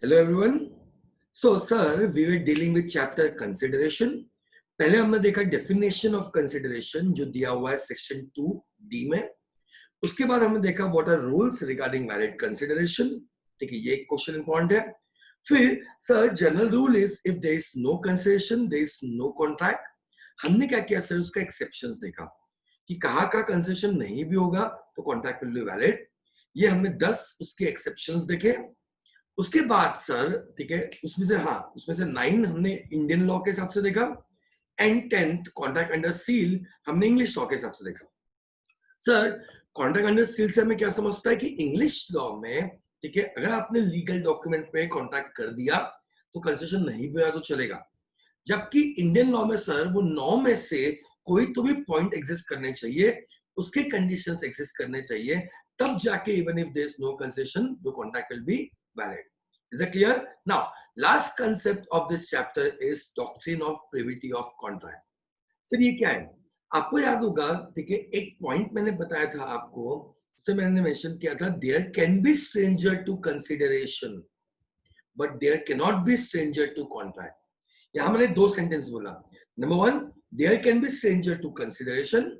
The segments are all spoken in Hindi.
Hello everyone. So sir, we were dealing with chapter consideration. पहले हमने देखा definition of consideration जो दिया हुआ है section 2D में. उसके बाद हमने देखा what are rules regarding valid consideration. ठीक है, ये एक क्वेश्चन इंपॉर्टेंट है. फिर sir general rule is if there is no consideration, there is no contract. हमने क्या किया सर, उसका एक्सेप्शंस देखा कि कहाँ कंसेशन नहीं भी होगा तो कॉन्ट्रैक्ट विल बी वैलिड. ये हमने 10 उसके एक्सेप्शंस देखे. उसके बाद सर ठीक है, उसमें से 9 हमने इंडियन लॉ के हिसाब से देखा and 10th contract under seal हमने इंग्लिश लॉ के हिसाब से देखा. सर कॉन्ट्रैक्ट अंडर सील से हमें क्या समझता है कि इंग्लिश लॉ में ठीक है, अगर आपने लीगल डॉक्यूमेंट पे कॉन्ट्रैक्ट कर दिया तो कंसेशन नहीं भी हुआ तो चलेगा. जबकि इंडियन लॉ में सर वो 9 में से कोई तो भी पॉइंट एग्जिस्ट करने चाहिए, उसके कंडीशंस एग्जिस्ट करने चाहिए, तब जाके even if there is no concession the contract will be valid. Is it clear? Now, last concept of this chapter is doctrine of privity of contract. Sir ये क्या है? आपको याद होगा ठीक है, एक पॉइंट मैंने बताया था आपको, उससे मैंने मेंशन किया था there can be stranger to consideration but there cannot be stranger to contract. यहां मैंने 2 सेंटेंस बोला. Number 1 there can be stranger to consideration,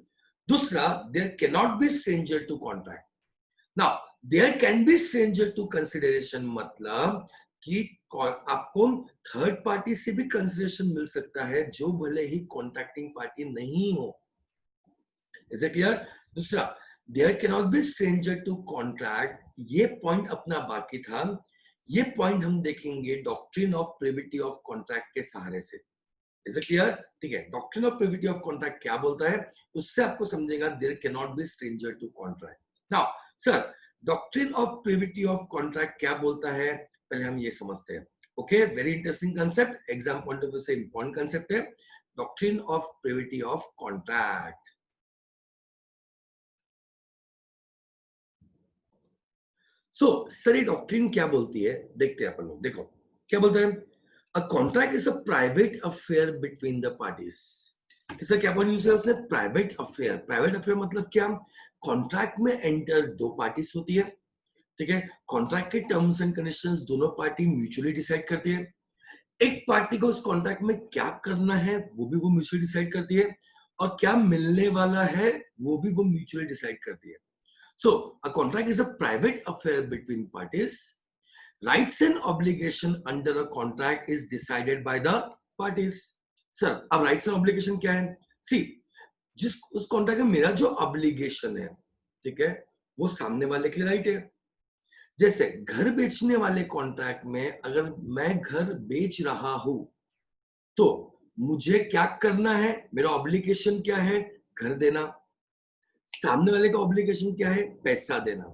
दूसरा there cannot be stranger to contract. Now, there can be stranger to consideration मतलब कि आपको थर्ड पार्टी से भी कंसिडरेशन मिल सकता है जो भले ही कॉन्ट्रैक्टिंग पार्टी नहीं हो. Is it clear? दूसरा, there cannot be stranger to contract. ये पॉइंट अपना बाकी था. ये पॉइंट हम देखेंगे doctrine of privity of contract के सहारे से. Is it clear? ठीक है, doctrine of privity of contract क्या बोलता है उससे आपको समझेगा there cannot be stranger to contract. Now sir doctrine of privity of contract क्या बोलता है, पहले हम ये समझते हैं. Okay, very interesting concept, exam point of view से इंपॉर्टेंट कंसेप्ट है doctrine of privity of contract. So sir ये डॉक्ट्रिन क्या बोलती है देखते हैं अपन लोग. देखो क्या बोलता है, अ contract is a private affair between the parties. Sir क्या पॉइंट यूज किया उसने, प्राइवेट अफेयर. प्राइवेट अफेयर मतलब क्या, कॉन्ट्रैक्ट में एंटर 2 पार्टीज होती है. ठीक है, कॉन्ट्रैक्ट के टर्म्स एंड कंडीशंस दोनों पार्टी म्यूचुअली डिसाइड करती है. एक पार्टी को उस कॉन्ट्रैक्ट में क्या करना है वो भी वो म्यूचुअली डिसाइड करती है, और क्या मिलने वाला है वो भी वो म्यूचुअली डिसाइड करती है. So a contract is a private affair between parties. Rights and obligation under a contract is decided by the parties. Sir अब राइट्स एंड ऑब्लिगेशन क्या है, सी जिस उस कॉन्ट्रैक्ट में मेरा जो ऑब्लिगेशन है ठीक है, वो सामने वाले के लिए राइट है. जैसे घर बेचने वाले कॉन्ट्रैक्ट में अगर मैं घर बेच रहा हूं तो मुझे क्या करना है, मेरा ऑब्लिगेशन क्या है, घर देना. सामने वाले का ऑब्लिगेशन क्या है, पैसा देना.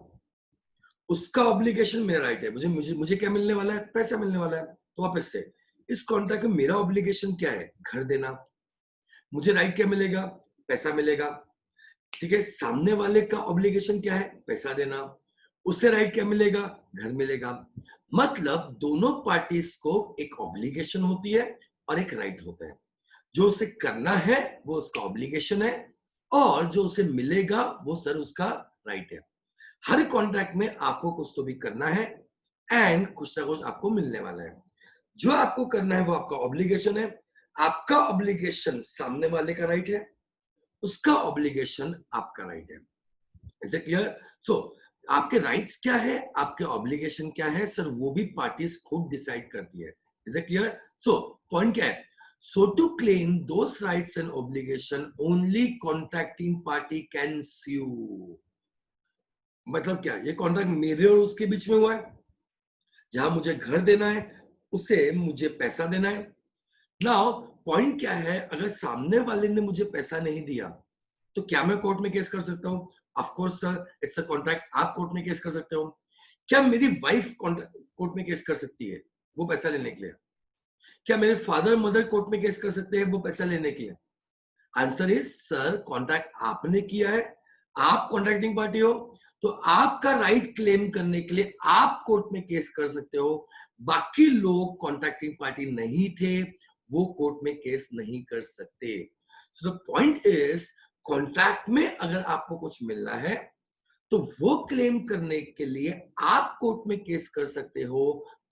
उसका ऑब्लिगेशन मेरा राइट है, मुझे मुझे मुझे क्या मिलने वाला है, पैसा मिलने वाला है. तो वापस से इस कॉन्ट्रैक्ट में मेरा ऑब्लिगेशन क्या है, घर देना. मुझे राइट क्या मिलेगा, पैसा मिलेगा. ठीक है, सामने वाले का ऑब्लिगेशन क्या है, पैसा देना. उससे राइट क्या मिलेगा, घर मिलेगा. मतलब दोनों पार्टीज को एक ऑब्लिगेशन होती है और एक राइट होता है. जो उसे करना है वो उसका ऑब्लिगेशन है, और जो उसे मिलेगा वो सर उसका राइट है. हर कॉन्ट्रैक्ट में आपको कुछ तो भी करना है एंड कुछ ना कुछ आपको मिलने वाला है. जो आपको करना है वो आपका ऑब्लिगेशन है. आपका ऑब्लिगेशन सामने वाले का राइट है, उसका ऑब्लिगेशन आपका राइट है. Is it clear? सो आपके राइट्स क्या है, आपके ऑब्लिगेशन क्या है, सर वो भी पार्टीज खुद डिसाइड करती है. Is it clear? So point क्या है, so to claim those rights and obligation only contracting party can sue. मतलब क्या, ये कॉन्ट्रैक्ट मेरे और उसके बीच में हुआ है, जहां मुझे घर देना है उसे मुझे पैसा देना है. नाउ पॉइंट क्या है, अगर सामने वाले ने मुझे पैसा नहीं दिया तो क्या मैं कोर्ट में केस कर सकता हूँ? Of course sir, it's a contract, आप कोर्ट में केस कर सकते हो. क्या मेरी वाइफ कोर्ट में केस कर सकती है वो पैसा लेने के लिए? क्या मेरे फादर मदर कोर्ट में केस कर सकते हैं वो पैसा लेने के लिए? आंसर इज सर, कॉन्ट्रैक्ट आपने किया है, आप कॉन्ट्रैक्टिंग पार्टी हो, तो आपका राइट क्लेम करने के लिए आप कोर्ट में केस कर सकते हो. बाकी लोग कॉन्ट्रैक्टिंग पार्टी नहीं थे, वो कोर्ट में केस नहीं कर सकते. So the point is, contract में अगर आपको कुछ मिलना है तो वो क्लेम करने के लिए आप कोर्ट में केस कर सकते हो।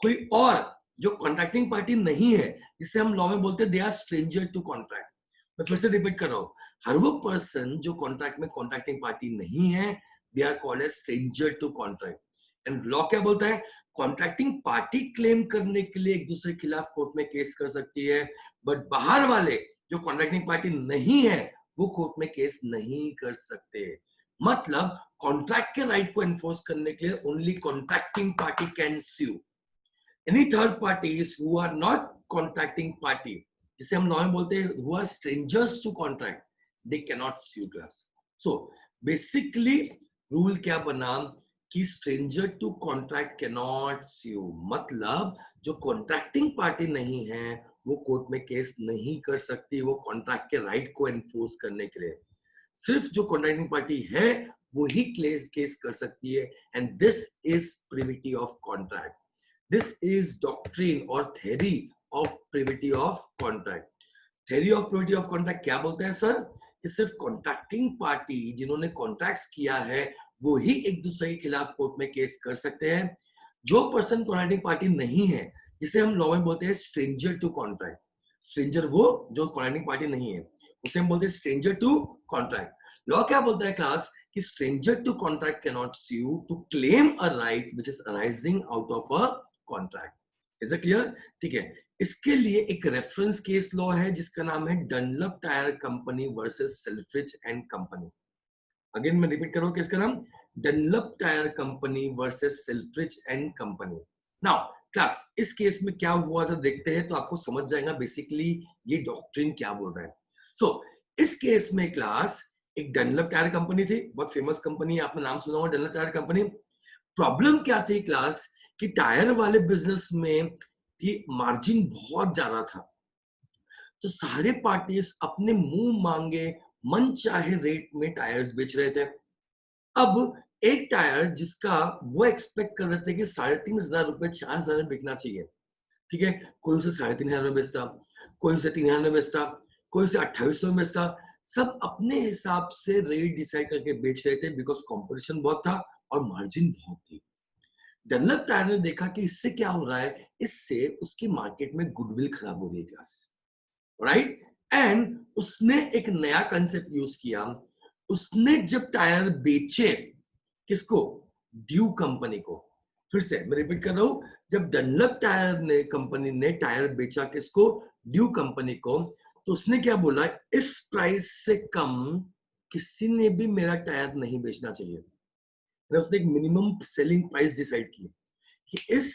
कोई और जो कॉन्ट्रैक्टिंग पार्टी नहीं है, जिसे हम लॉ में बोलते हैं they are stranger to contract. मैं फिर से रिपीट कर रहा हूं, हर वो पर्सन जो कॉन्ट्रैक्ट में कॉन्ट्रैक्टिंग पार्टी नहीं है, they are called as stranger to contract. And law क्या बोलता है? कॉन्ट्रैक्टिंग पार्टी क्लेम करने के लिए एक दूसरे के खिलाफ कोर्ट में केस कर सकती है, बट बाहर वाले जो कॉन्ट्रैक्टिंग पार्टी नहीं है वो कोर्ट में केस नहीं कर सकते। मतलब कॉन्ट्रैक्ट के राइट को एनफोर्स करने के लिए only contracting party can sue. Any third parties who are not contracting party, जिसे हम लॉ में बोलते हैं who are strangers to contract, they can not sue class. So basically rule क्या बना कि stranger to contract can not sue, मतलब जो कॉन्ट्रैक्टिंग पार्टी नहीं है वो कोर्ट में केस नहीं कर सकती वो कॉन्ट्रैक्ट के राइट को एनफोर्स करने के लिए। सिर्फ जो कॉन्ट्रैक्टिंग पार्टी है वो ही केस कर सकती है। And this is privity of contract. This is doctrine और theory of privity of contract. Theory of privity of contract क्या बोलते हैं सर? कि सिर्फ कॉन्ट्रैक्टिंग पार्टी जिन्होंने कॉन्ट्रैक्ट्स किया है वो ही एक दूसरे के खिलाफ कोर्ट में केस कर सकते हैं। जो पर्सन कॉन्ट्रैक्टिंग पार्टी नहीं है, जिसे हम लॉ में बोलते हैं स्ट्रेंजर टू कॉन्ट्रैक्ट, स्ट्रेंजर वो जो कॉन्ट्रैक्टिंग पार्टी नहीं है, उसे हम बोलते हैं स्ट्रेंजर टू कॉन्ट्रैक्ट। लॉ क्या बोलता है क्लास? कि stranger to contract can not sue to claim a right which is arising out of a contract. Is it clear? ठीक है। इसके लिए एक रेफरेंस केस लॉ है जिसका नाम है Dunlop tyre company versus Selfridge and company. Again मैं रिपीट कर रहा हूं, किसका नाम? Dunlop tyre company versus Selfridge and company. Now class इस केस में क्या हुआ था देखते हैं, तो आपको समझ जाएगा बेसिकली ये डॉक्ट्रिन क्या बोल रहा है। सो इस केस में क्लास एक डनलप टायर कंपनी थी, बहुत फेमस कंपनी, आपने नाम सुना होगा डनलप टायर कंपनी। प्रॉब्लम क्या थी क्लास? कि टायर वाले बिजनेस में की मार्जिन बहुत ज्यादा था, तो सारे पार्टीज अपने मुंह मांगे मन चाहे रेट में टायर्स बेच रहे थे। अब एक टायर जिसका वो एक्सपेक्ट कर रहे थे कि 3,500 रुपए 4,000 में बिकना चाहिए, ठीक है, कोई उसे 3,500 में बेचता, कोई उसे 3,000 में बेचता, कोई उसे 2,800 में बेचता। सब अपने हिसाब से रेट डिसाइड करके बेच रहे थे बिकॉज कंपटीशन बहुत था और मार्जिन बहुत थी। डनलप टायर ने देखा कि इससे क्या हो रहा है, इससे उसकी मार्केट में गुडविल खराब हो रही है क्लास, राइट? एंड उसने एक नया कंसेप्ट यूज किया। उसने जब टायर बेचे, किसको? ड्यू कंपनी को। फिर से मैं रिपीट कर रहा हूं, जब डनलप टायर ने कंपनी ने टायर बेचा किसको? ड्यू कंपनी को। तो उसने क्या बोला? इस प्राइस से कम किसी ने भी मेरा टायर नहीं बेचना चाहिए। उसने एक मिनिमम सेलिंग प्राइस डिसाइड की कि इस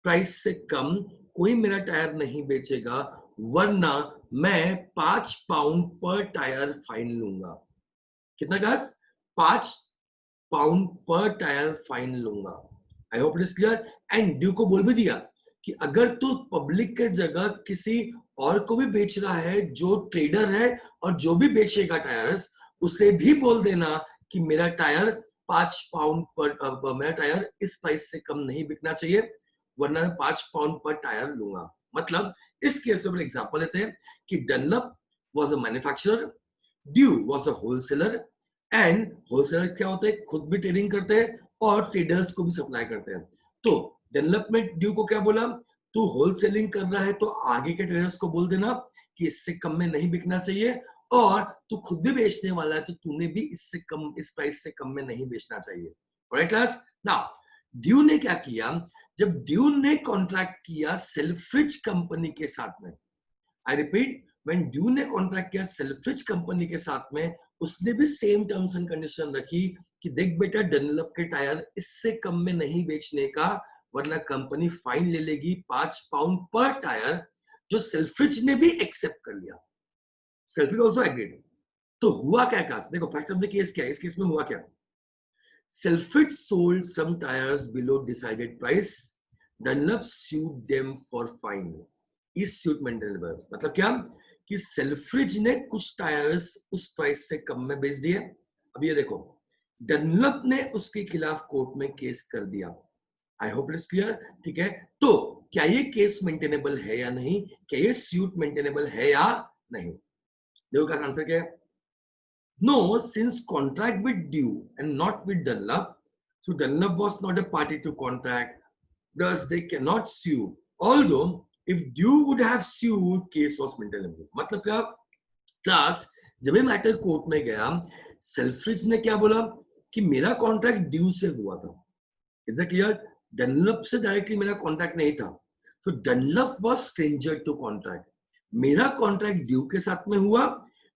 प्राइस से कम कोई मेरा टायर नहीं बेचेगा, वरना मैं 5 पाउंड पर टायर फाइन लूंगा। कितना क्लास? 5 पाउंड पर टायर फाइन लूंगा। आई hope it is clear. And due को बोल भी दिया कि अगर तू पब्लिक के जगह किसी और को भी बेच रहा है जो ट्रेडर है और जो भी बेचेगा टायर्स, उसे भी बोल देना कि मेरा टायर 5 पाउंड पर मेरा टायर इस प्राइस से कम नहीं बिकना चाहिए, वरना मैं 5 पाउंड पर टायर लूंगा। मतलब इस केस में एग्जांपल लेते हैं कि Dunlop was a manufacturer, due was a wholesaler, and wholesaler क्या होते हैं? खुद भी ट्रेडिंग करते हैं और ट्रेडर्स को भी सप्लाई करते हैं। तो डेवलपमेंट ड्यू को क्या बोला? तू होलसेलिंग कर रहा है तो आगे के ट्रेडर्स को बोल देना कि इससे कम में नहीं बिकना चाहिए, और तू खुद भी बेचने वाला है तो तूने भी इससे कम, इस प्राइस से कम में नहीं बेचना चाहिए। Alright class? नाउ ड्यू ने क्या किया? जब ड्यू ने कॉन्ट्रैक्ट किया सेल्फ्रिज कंपनी के साथ में, आई रिपीट, व्हेन ड्यू ने कॉन्ट्रैक्ट किया सेल्फ्रिज कंपनी के साथ में, उसने भी सेम टर्म्स एंड कंडीशन रखी कि देख बेटा, डनलप के टायर इससे कम में नहीं बेचने का, वरना कंपनी फाइन ले लेगी 5 पाउंड पर टायर, जो सेल्फ्रिज ने भी एक्सेप्ट कर लिया। Selfridge also agreed. तो हुआ क्या क्लास? देखो फैक्ट ऑफ द केस क्या है, इस केस में हुआ क्या? Selfridge sold some tyres below decided price, Dunlop sued them for fine। Is suit maintainable मतलब क्या? कि सेल्फ्रिज ने कुछ टायर्स उस प्राइस से कम में बेच दिए। अब ये देखो, डनलप ने उसके खिलाफ कोर्ट में केस कर दिया। I hope it's clear. ठीक है, तो क्या ये केस मेंटेनेबल है या नहीं? क्या ये सूट मेंटेनेबल है या नहीं? देखो क्या आंसर क्या है? No, since contract with Due and not with Dunlop, so Dunlop was not a party to contract, thus they cannot sue. Although if Due would have sued, case was maintainable. मतलब क्या क्लास, जब ये मैटर कोर्ट में गया, सेल्फ्रिज ने क्या बोला कि मेरा कॉन्ट्रैक्ट ड्यू से हुआ था. Is it clear? डनलप से डायरेक्टली मेरा कॉन्ट्रैक्ट नहीं था. So Dunlop was stranger to contract. मेरा कॉन्ट्रैक्ट ड्यू के साथ में हुआ,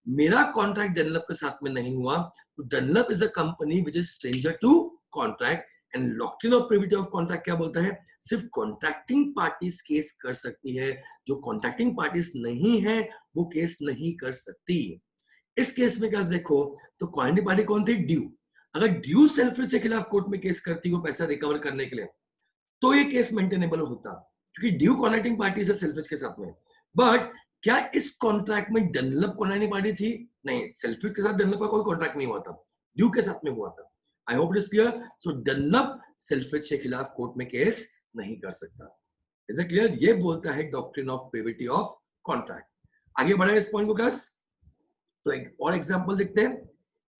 मेरा कॉन्ट्रैक्ट डनलप के साथ में नहीं हुआ. तो Dunlop is a company which is stranger to contract. And doctrine of privity of contract क्या बोलता है? सिर्फ कॉन्ट्रैक्टिंग पार्टीज केस कर सकती है, जो कॉन्ट्रैक्टिंग पार्टीज नहीं है वो केस नहीं कर सकती. इस केस में क्या देखो, तो क्वालिटी पार्टी कौन थी? ड्यू. अगर ड्यू सेल्फ्रिज के खिलाफ कोर्ट में केस करती वो पैसा रिकवर करने के लिए, तो ये केस मेंटेनेबल होता, क्योंकि ड्यू कॉन्ट्रैक्टिंग पार्टी से सेल्फ्रिज के साथ में. बट क्या इस कॉन्ट्रैक्ट में डनलप कॉन्ट्रैक्टिंग पार्टी थी? नहीं, सेल्फ्रिज के साथ डनलप का कोई कॉन्ट्रैक्ट नहीं हुआ था, ड्यू के साथ में हुआ था. I hope it is clear. So Dunlop Selfridge के खिलाफ कोर्ट में केस नहीं कर सकता. Is it clear? ये बोलता है doctrine of privity of contract. आगे बढ़े इस पॉइंट को क्लास. तो एक और एग्जांपल देखते हैं.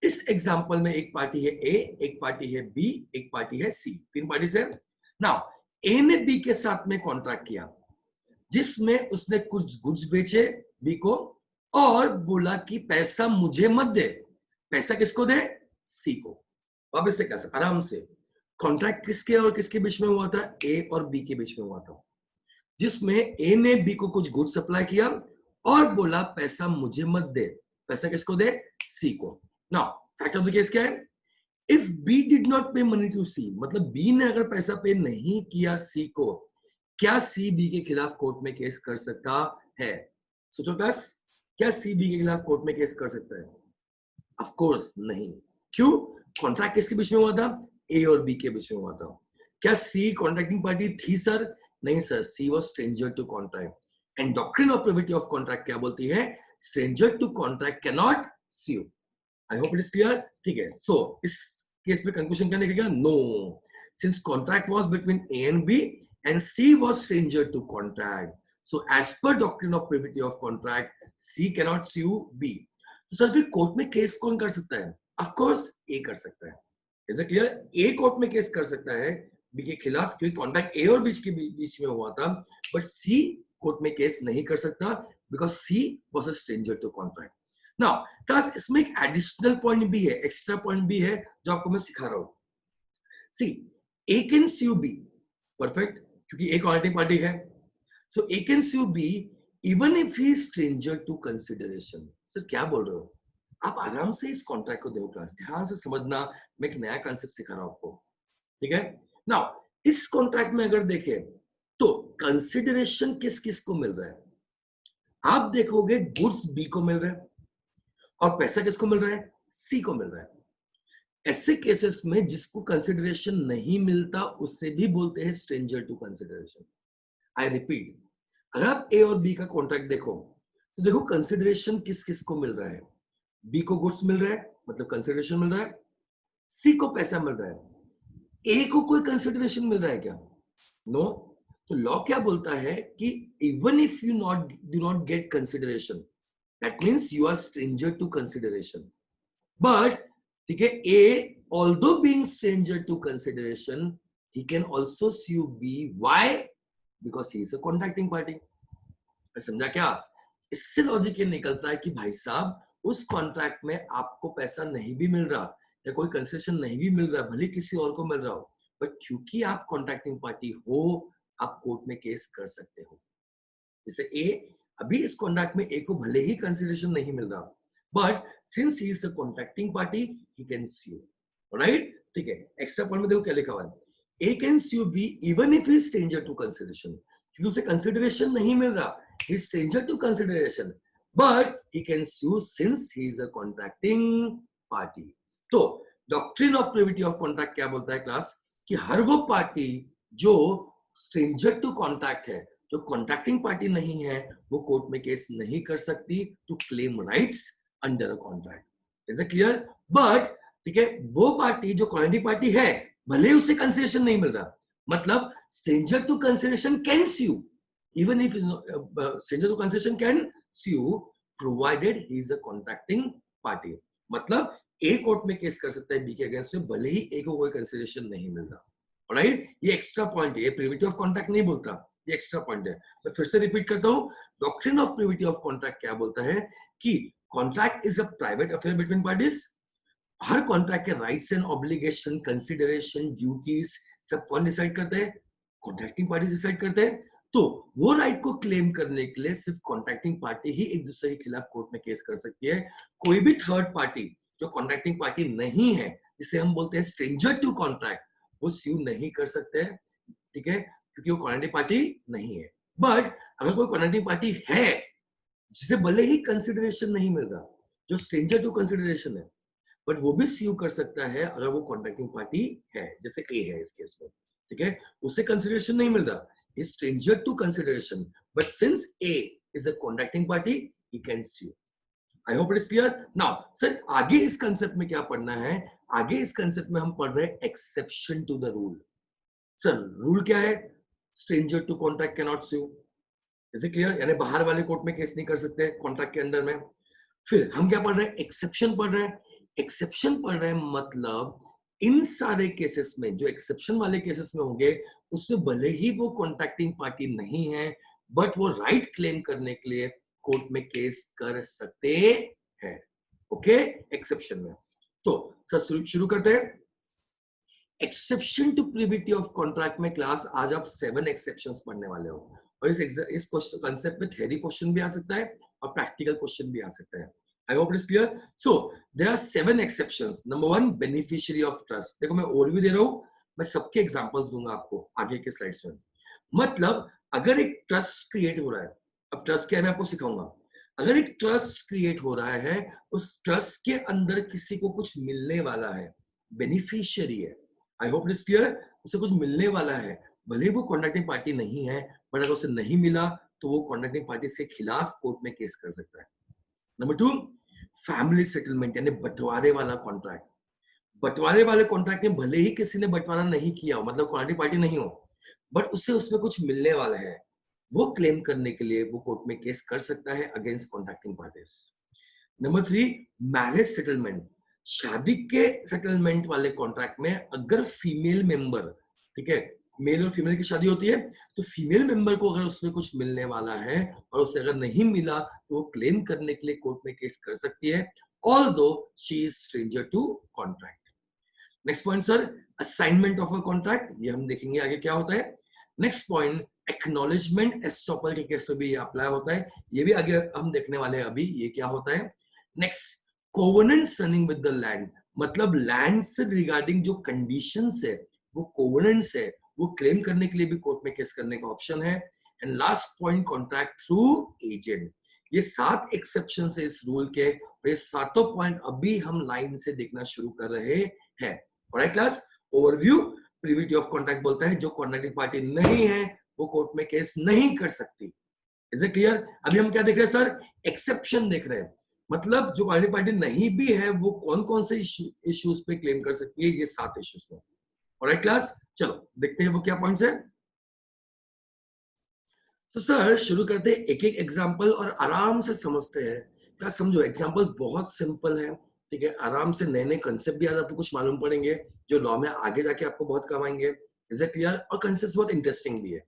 इस एग्जांपल में एक पार्टी है ए, एक पार्टी है बी, एक पार्टी है सी. तीन पार्टी है. नाउ ए ने बी के साथ में कॉन्ट्रैक्ट किया, जिसमें उसने कुछ गुड्स बेचे बी को और बोला कि पैसा मुझे मत दे. पैसा किसको दे? सी को. वापस से कैसे? आराम से. कॉन्ट्रैक्ट किसके और किसके बीच में हुआ था? ए और बी के बीच में हुआ था, जिसमें ए ने बी को कुछ गुड्स सप्लाई किया और बोला पैसा मुझे मत दे. पैसा किसको दे? सी को. Now fact of the case क्या है? इफ बी डिड नॉट पे मनी टू सी, मतलब बी ने अगर पैसा पे नहीं किया सी को, क्या सी बी के खिलाफ कोर्ट में केस कर सकता है? सोचो बस, क्या सी बी के खिलाफ कोर्ट में केस कर सकता है? ऑफ कोर्स नहीं. क्यों? कॉन्ट्रैक्ट किसके बीच में हुआ था? ए और बी के बीच में हुआ था. क्या सी कॉन्ट्रैक्टिंग पार्टी थी सर? नहीं sir, C was stranger to contract. And doctrine of privity of contract क्या बोलती है? Stranger to contract can not sue. I hope it is clear. ठीक है. सो इस केस में कंक्लूजन क्या निकलेगा? No, since contract was between A and B and C was stranger to contract, so as per doctrine of privity of contract C can not sue B. तो सर फिर कोर्ट में केस कौन कर सकता है? ऑफ कोर्स ए कर सकता है. Is it clear? A court में केस कर सकता है बी के खिलाफ, क्योंकि कॉन्ट्रैक्ट ए और बीच में हुआ था. बट सी कोर्ट में केस नहीं कर सकता because C was a stranger to contract. Now class, इसमें एक एडिशनल पॉइंट भी है, एक्स्ट्रा पॉइंट भी है जो आपको मैं सिखा रहा हूं. C, A can sue B. Perfect, क्योंकि ए कॉन्ट्रैक्टिंग पार्टी है. So A can sue B even if he is stranger to consideration. Sir क्या बोल रहे हो? आप आराम से इस कॉन्ट्रैक्ट को देखो क्लास, ध्यान से समझना. मैं एक नया कॉन्सेप्ट सिखा रहा हूं आपको. ठीक है. नाउ इस कॉन्ट्रैक्ट में अगर देखें तो कंसिडरेशन किस किस को मिल रहा है? आप देखोगे गुड्स बी को मिल रहा है और पैसा किसको मिल रहा है? सी को मिल रहा है. ऐसे केसेस में जिसको कंसिडरेशन नहीं मिलता उससे भी बोलते हैं stranger to consideration. I repeat, अगर आप ए और बी का कॉन्ट्रैक्ट देखो तो देखो कंसिडरेशन किस किस को मिल रहा है. बी को गुड्स मिल रहा है, मतलब कंसिडरेशन मिल रहा है. सी को पैसा मिल रहा है. ए को कोई कंसिडरेशन मिल रहा है क्या? नो. तो लॉ क्या बोलता है कि even if you do not get consideration, that means you are stranger to consideration. But ठीक है, A although being stranger to consideration, he can also sue B. Why? Because he is a contracting party. समझा क्या? इससे लॉजिक ये निकलता है कि भाई साहब, उस कॉन्ट्रैक्ट में आपको पैसा नहीं भी मिल रहा या कोई कंसेशन नहीं भी मिल रहा, भले किसी और को मिल रहा हो, बट क्योंकि आप कॉन्ट्रैक्टिंग पार्टी हो, आप कोर्ट में केस कर सकते हो. जैसे ए, अभी इस कॉन्ट्रैक्ट में ए को भले ही कंसिडरेशन नहीं मिल रहा, but since he is a contracting party, he can sue. Right? ठीक है. एक्स्ट्रा पॉइंट में देखो क्या लिखा हुआ है. A can sue B even if he is stranger to consideration. क्योंकि उसे consideration नहीं मिल रहा, he is stranger to consideration, but he can sue since he is a contracting party. तो doctrine of privity of contract क्या बोलता है क्लास? कि हर वो पार्टी जो stranger to contract है, जो कॉन्ट्रैक्टिंग पार्टी नहीं है, वो कोर्ट में केस नहीं कर सकती to claim rights under a contract. Is it clear? But ठीक है, वो पार्टी जो कॉन्ट्रैक्टिंग पार्टी है, भले उसे कंसिडरेशन नहीं मिल रहा, मतलब stranger to consideration can sue even if stranger to consideration can sue provided he is a contracting party. मतलब ए कोर्ट में केस कर सकता है बी के अगेंस्ट में, भले ही ए को कोई कंसिडरेशन नहीं मिल रहा। राइट, ये एक्स्ट्रा पॉइंट है, ये प्रिविटी ऑफ कॉन्ट्रैक्ट नहीं बोलता, ये एक्स्ट्रा पॉइंट है। मैं फिर से रिपीट करता हूं, doctrine of privity of contract क्या बोलता है कि contract is a private affair between parties. हर कॉन्ट्रैक्ट के rights and obligation, consideration, duties सब कौन डिसाइड करते हैं? कॉन्ट्रैक्टिंग पार्टीज डिसाइड करते हैं। तो वो राइट को क्लेम करने के लिए सिर्फ कॉन्ट्रैक्टिंग पार्टी ही एक दूसरे के खिलाफ कोर्ट में केस कर सकती है। कोई भी थर्ड पार्टी जो कॉन्ट्रैक्टिंग पार्टी नहीं है, जिसे हम बोलते हैं स्ट्रेंजर टू कॉन्ट्रैक्ट, वो स्यू नहीं कर सकते, ठीक है, क्योंकि वो कॉन्ट्रैक्टिंग पार्टी नहीं है। बट अगर कोई कॉन्ट्रैक्टिंग पार्टी है जिसे भले ही कंसिडरेशन नहीं मिल रहा, जो स्ट्रेंजर टू कंसिडरेशन है, बट वो भी स्यू कर सकता है अगर वो कॉन्ट्रैक्टिंग पार्टी है, जैसे ए है इस केस में, ठीक है, उसे कंसिडरेशन नहीं मिल रहा, he is stranger to consideration, but since A is the contracting party, he can sue. I hope it is clear. Now, sir, आगे इस कंसेप्ट में क्या पढ़ना है? आगे इस कंसेप्ट में हम पढ़ रहे हैं exception to the rule. Sir, rule क्या है? Stranger to contract can not sue. Is it clear? यानी बाहर वाले कोर्ट में केस नहीं कर सकते कॉन्ट्रैक्ट के अंदर में। फिर हम क्या पढ़ रहे हैं? एक्सेप्शन पढ़ रहे हैं। एक्सेप्शन पढ़ रहे हैं मतलब इन सारे केसेस में, जो एक्सेप्शन वाले केसेस में होंगे, उसमें भले ही वो कॉन्ट्रैक्टिंग पार्टी नहीं है, बट वो राइट क्लेम करने के लिए कोर्ट में केस कर सकते हैं। ओके, एक्सेप्शन में। तो सर शुरू करते हैं। Exception to privity of contract में क्लास आज आप 7 एक्सेप्शंस पढ़ने वाले हो, और इस कंसेप्ट में थ्योरी क्वेश्चन भी आ सकता है और प्रैक्टिकल क्वेश्चन भी आ सकता है। I hope it is clear. So there are 7 exceptions. Number 1, beneficiary of trust. देखो मैं ओवरव्यू दे रहा हूं, मैं सबके एग्जांपल्स दूंगा आपको आगे के स्लाइड्स में। मतलब अगर एक ट्रस्ट क्रिएट हो रहा है, अब ट्रस्ट क्या है मैं आपको सिखाऊंगा। अगर एक ट्रस्ट क्रिएट हो रहा है, उस ट्रस्ट के अंदर किसी को कुछ मिलने वाला है, बेनिफिशियरी है, आई होप इट इज क्लियर, उसे कुछ मिलने वाला है, भले वो कॉन्ट्रैक्टिंग पार्टी नहीं है, बट अगर उसे नहीं मिला तो वो कॉन्ट्रैक्टिंग पार्टी के खिलाफ कोर्ट में केस कर सकता है। नंबर 2, फैमिली सेटलमेंट यानी बंटवारे वाला कॉन्ट्रैक्ट। बंटवारे वाले कॉन्ट्रैक्ट में भले ही किसी ने बंटवारा नहीं किया हो, मतलब कॉन्ट्रैक्टिंग पार्टी नहीं हो, बट उससे उसमें कुछ मिलने वाला है, वो क्लेम करने के लिए वो कोर्ट में केस कर सकता है against contracting parties. Number 3, marriage settlement. शादी के सेटलमेंट वाले कॉन्ट्रैक्ट में अगर फीमेल मेंबर, ठीक है, मेल और फीमेल की शादी होती है, तो फीमेल मेंबर को अगर उसमें कुछ मिलने वाला है और उसे अगर नहीं मिला तो वो क्लेम करने के लिए कोर्ट में केस कर सकती है, although she is stranger to contract. Next point sir, assignment of a contract, ये हम देखेंगे आगे क्या होता है। नेक्स्ट पॉइंट, एक्नॉलेजमेंट एस्टॉपल के केस में भी ये अप्लाई होता है, ये भी आगे हम देखने वाले हैं अभी ये क्या होता है। Next, covenants running with the land, मतलब लैंड से रिगार्डिंग जो कंडीशंस है वो कोवेनेंट्स है, वो क्लेम करने के लिए भी कोर्ट में केस करने का ऑप्शन है। And last point, contract through agent. ये 7 एक्सेप्शन है इस रूल के, और ये सातों पॉइंट अभी हम लाइन से देखना शुरू कर रहे हैं। Alright class, overview, privity of contract बोलता है जो कॉन्ट्रैक्टिंग पार्टी नहीं है वो कोर्ट में केस नहीं कर सकती। Is it clear? अभी हम क्या देख रहे हैं सर? एक्सेप्शन देख रहे हैं, मतलब जो कॉन्ट्रैक्टिंग पार्टी नहीं भी है वो कौन कौन से इश्यूज पे क्लेम कर सकती है, ये 7 इश्यूज में। ऑलराइट क्लास, चलो देखते हैं वो क्या पॉइंट्स है। तो सर शुरू करते हैं एक एक एग्जांपल और आराम से समझते हैं। क्या समझो, एग्जांपल्स बहुत सिंपल है, ठीक है, आराम से नए नए कंसेप्ट भी आज आपको कुछ मालूम पड़ेंगे जो लॉ में आगे जाके आपको बहुत काम आएंगे। Is it clear? और कंसेप्ट बहुत इंटरेस्टिंग भी है,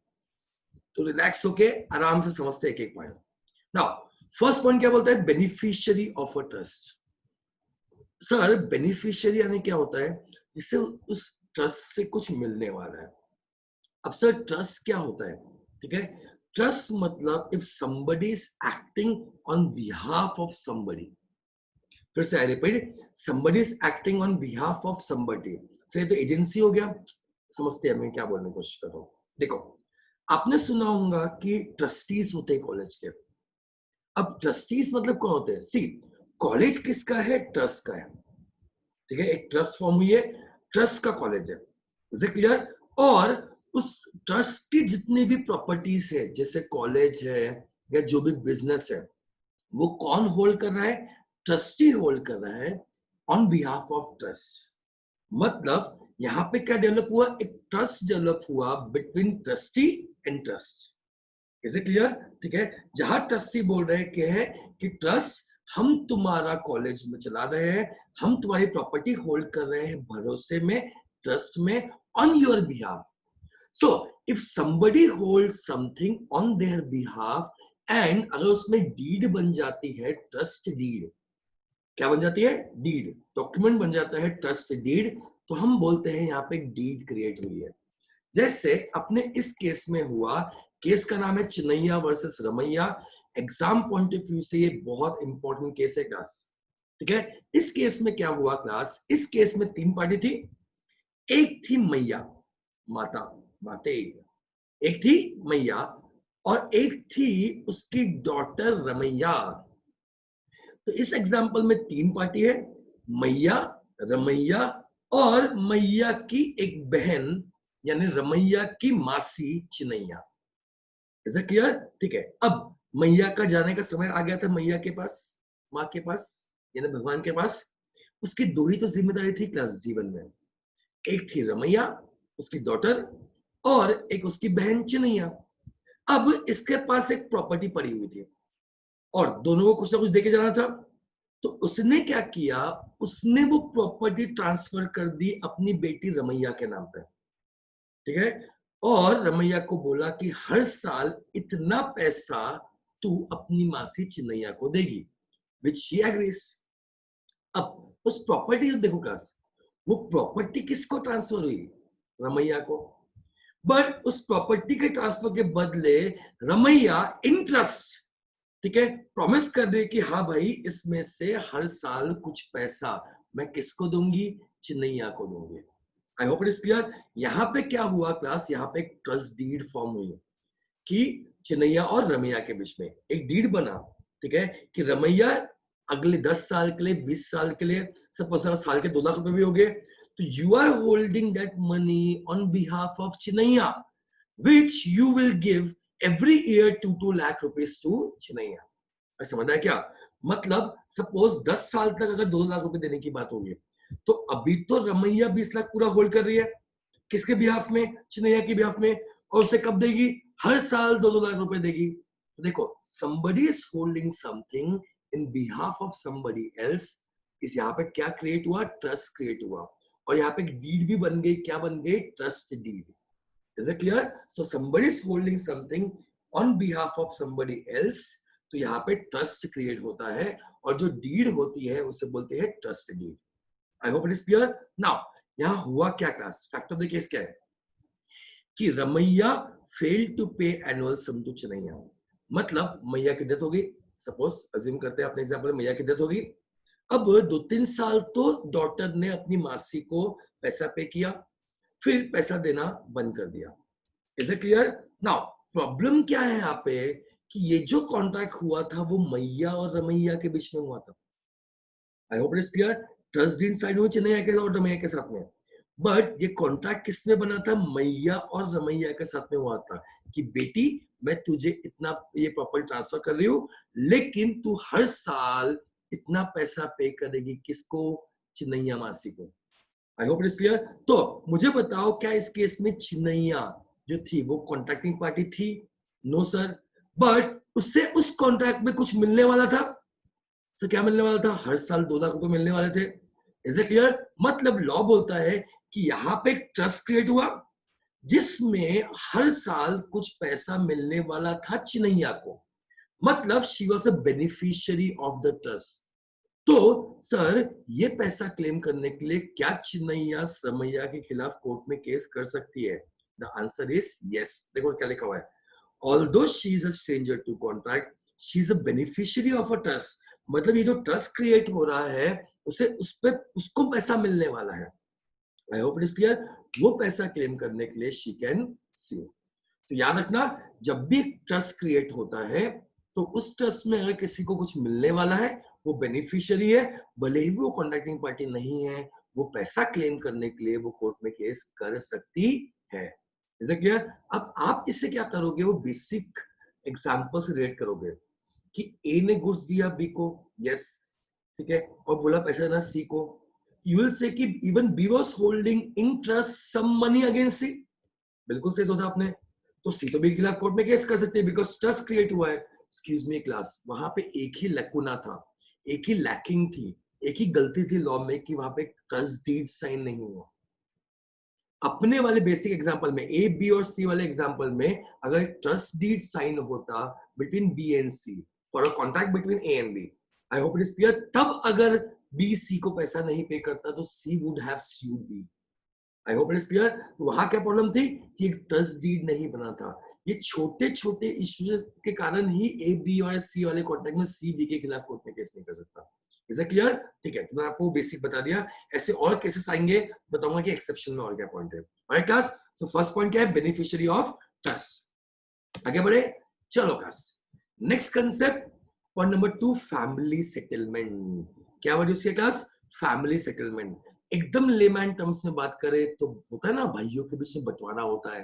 तो रिलैक्स होके आराम से समझते हैं एक एक पॉइंट। नाउ फर्स्ट पॉइंट क्या बोलता है? Beneficiary of a trust. Sir beneficiary यानी क्या होता है? जिससे उस ट्रस्ट से कुछ मिलने वाला है। अब सर ट्रस्ट क्या होता है? ठीक है, ट्रस्ट मतलब if somebody is acting on behalf of somebody, फिर से I repeat, somebody is acting on behalf of somebody। Sir तो एजेंसी हो गया, समझते हैं मैं क्या बोलने की कोशिश कर रहा हूं। देखो, आपने सुना होगा कि ट्रस्टीज होते हैं कॉलेज के। अब ट्रस्टीज मतलब कौन होते हैं? सी, कॉलेज किसका है? ट्रस्ट का है, ठीक है, एक ट्रस्ट फॉर्म हुई है, ट्रस्ट का कॉलेज है। Is it clear? और उस ट्रस्ट की जितनी भी प्रॉपर्टीज है, जैसे कॉलेज है या जो भी बिजनेस है, वो कौन होल्ड कर रहा है? ट्रस्टी होल्ड कर रहा है ऑन बिहाफ ऑफ ट्रस्ट। मतलब यहां पे क्या डेवलप हुआ? एक ट्रस्ट डेवलप हुआ between trustee and trust. Is it clear? ठीक है, जहां ट्रस्टी बोल रहे हैं कि ट्रस्ट हम तुम्हारा कॉलेज में चला रहे हैं, हम तुम्हारी प्रॉपर्टी होल्ड कर रहे हैं भरोसे में, ट्रस्ट में, on your behalf. So, if somebody holds something on their behalf and अगर उसमें डीड बन जाती है, ट्रस्ट डीड, क्या बन जाती है? डीड, डॉक्यूमेंट बन जाता है ट्रस्ट डीड, तो हम बोलते हैं यहाँ पे डीड क्रिएट हुई है. जैसे अपने इस केस में हुआ, केस का नाम है Chinnaiya versus Ramaiya. Exam point of view से ये बहुत इंपॉर्टेंट केस है क्लास. ठीक है, इस केस में क्या हुआ क्लास? इस केस में 3 पार्टी थी. एक थी मैया, माता, माते, एक थी मैया और एक थी उसकी डॉटर रमैया. तो इस एग्जांपल में 3 पार्टी है, मैया, रमैया और मैया की एक बहन यानी रमैया की मासी चिन्नैया. Is it clear? ठीक है, अब मैया का जाने का समय आ गया था मैया के पास, माँ के पास यानी भगवान के पास. उसकी 2 ही तो जिम्मेदारी थी क्लास जीवन में, एक थी रमैया उसकी डॉटर और एक उसकी बहन चिन्नैया. अब इसके पास एक प्रॉपर्टी पड़ी हुई थी और दोनों को कुछ ना कुछ देके जाना था. तो उसने क्या किया, उसने वो प्रॉपर्टी ट्रांसफर कर दी अपनी बेटी रमैया के नाम पे. ठीक है, और रमैया को बोला कि हर साल इतना पैसा तू अपनी मासी चिन्नैया को देगी, विच शी एग्रीज. अब उस प्रॉपर्टी को देखो क्लास, वो प्रॉपर्टी किसको ट्रांसफर हुई? रमैया को. बट उस प्रॉपर्टी के ट्रांसफर के बदले रमैया इंटरेस्ट, ठीक है, प्रॉमिस कर रही कि हाँ भाई इसमें से हर साल कुछ पैसा मैं किसको दूंगी? चिन्नैया को दूंगी. आई होप इट इज क्लियर. यहाँ पे क्या हुआ क्लास? यहाँ पे एक ट्रस्ट डीड फॉर्म हुई कि चिन्नैया और रमैया के बीच में एक डीड बना. ठीक है, कि रमैया अगले 10 साल के लिए, 20 साल के लिए, सपोज साल के 2 लाख रुपए भी हो गए, तो you are holding that money on behalf of Chinnaiya, which you will give every year 2 lakh rupees to Chinnaiya. समझ आया क्या? मतलब सपोज 10 साल तक अगर 2 लाख रुपए देने की बात होगी, तो अभी तो रमैया 20 लाख पूरा होल्ड कर रही है, किसके बिहाफ में? चिन्नैया के बिहाफ में. और उसे कब देगी? हर साल 2 लाख रुपए देगी. तो देखो, somebody is holding something in behalf of somebody else. इस यहाँ पे क्या क्रिएट हुआ? ट्रस्ट क्रिएट हुआ. और यहाँ पे डीड भी बन गई. क्या बन गई? Trust deed. Is it clear? So somebody is holding something on behalf of somebody else. तो यहाँ पे ट्रस्ट क्रिएट होता है और जो डीड होती है उसे बोलते हैं trust deed. I hope it is clear. Now यहाँ हुआ क्या class? Fact of the case क्या है कि Ramaiya failed to pay annual sum to Chinnaiya. मतलब मैया की डेथ होगी, सपोज अज्यूम करते हैं अपने एग्जांपल में मैया की डेथ होगी. अब 2-3 साल तो डॉटर ने अपनी मासी को पैसा पे किया, फिर पैसा देना बंद कर दिया. Is it clear? Now problem क्या है यहाँ पे कि ये जो कॉन्ट्रैक्ट हुआ था वो मैया और रमैया के बीच में हुआ था. I hope it is clear. Trust deed sign हुई चिन्नैया के और रमैया के साथ में, बट ये कॉन्ट्रैक्ट किसमें बना था? मैया और रमैया के साथ में हुआ था कि बेटी मैं तुझे इतना ये प्रॉपर्टी ट्रांसफर कर रही हूँ, लेकिन तू हर साल इतना पैसा पे करेगी. किसको? चिन्नैया मासी को. I hope it is clear. तो मुझे बताओ, क्या इस केस में चिन्नैया जो थी वो कॉन्ट्रैक्टिंग पार्टी थी? No sir. बट उससे उस कॉन्ट्रैक्ट में कुछ मिलने वाला था. सर क्या मिलने वाला था? हर साल 2 लाख रुपए मिलने वाले थे. Is it clear? मतलब लॉ बोलता है कि यहाँ पे एक ट्रस्ट क्रिएट हुआ जिसमें हर साल कुछ पैसा मिलने वाला था चिन्नैया को. मतलब she was a beneficiary of the trust. तो सर ये पैसा क्लेम करने के लिए क्या चिन्नैया रमैया के खिलाफ कोर्ट में केस कर सकती है? The answer is yes. देखो क्या लिखा हुआ है. Although she is a stranger to contract, she is a beneficiary of a trust. मतलब ये जो ट्रस्ट क्रिएट हो रहा है उसे उस पे उसको पैसा मिलने वाला है. आई होप इट इज क्लियर. वो पैसा क्लेम करने के लिए शी कैन sue. तो याद रखना, जब भी ट्रस्ट क्रिएट होता है तो उस ट्रस्ट में अगर किसी को कुछ मिलने वाला है, वो बेनिफिशियरी है, भले ही वो कॉन्ट्रैक्टिंग पार्टी नहीं है, वो पैसा क्लेम करने के लिए वो कोर्ट में केस कर सकती है. Is it clear? अब आप इससे क्या करोगे? वो बेसिक एग्जांपल से रिलेट करोगे कि ए ने गुड्स दिया बी को, यस, ठीक है, और बोला पैसा देना सी को. यू विल से कि even B was holding in trust some money against C. बिल्कुल सही सोचा आपने. तो सी तो बी के खिलाफ कोर्ट में केस कर सकते हैं बिकॉज ट्रस्ट क्रिएट हुआ है. एक्सक्यूज मी क्लास, वहां पे एक ही लैकुना था. एक ही लैकिंग थी, एक ही गलती थी लॉ में कि वहां पे ट्रस्ट डीड साइन नहीं हुआ। अपने वाले बेसिक एग्जांपल में, ए बी और सी वाले एग्जांपल में, अगर ट्रस्ट डीड साइन होता between B and C for a contract between A and B, I hope it is clear, तब अगर बी सी को पैसा नहीं पे करता तो C would have sued B. I hope it is clear. वहां क्या प्रॉब्लम थी कि एक ट्रस्ट डीड नहीं बना था। ये छोटे छोटे इश्यू के कारण ही ए बी और सी वाले कॉन्ट्रैक्ट में सी बी के खिलाफ कोर्ट में केस नहीं कर सकता। Is it clear? ठीक है, तो मैं आपको बेसिक बता दिया। ऐसे और केसेस आएंगे, बताऊंगा कि एक्सेप्शन में और क्या पॉइंट है। Alright class, so first point क्या है? Beneficiary of trust. आगे बढ़े, चलो class. Next concept, point number 2, family settlement. क्या वर्ड यूज किया क्लास? Family settlement. एकदम लेमैन टर्म्स में बात करें तो होता है ना, भाइयों के बीच में बंटवारा होता है,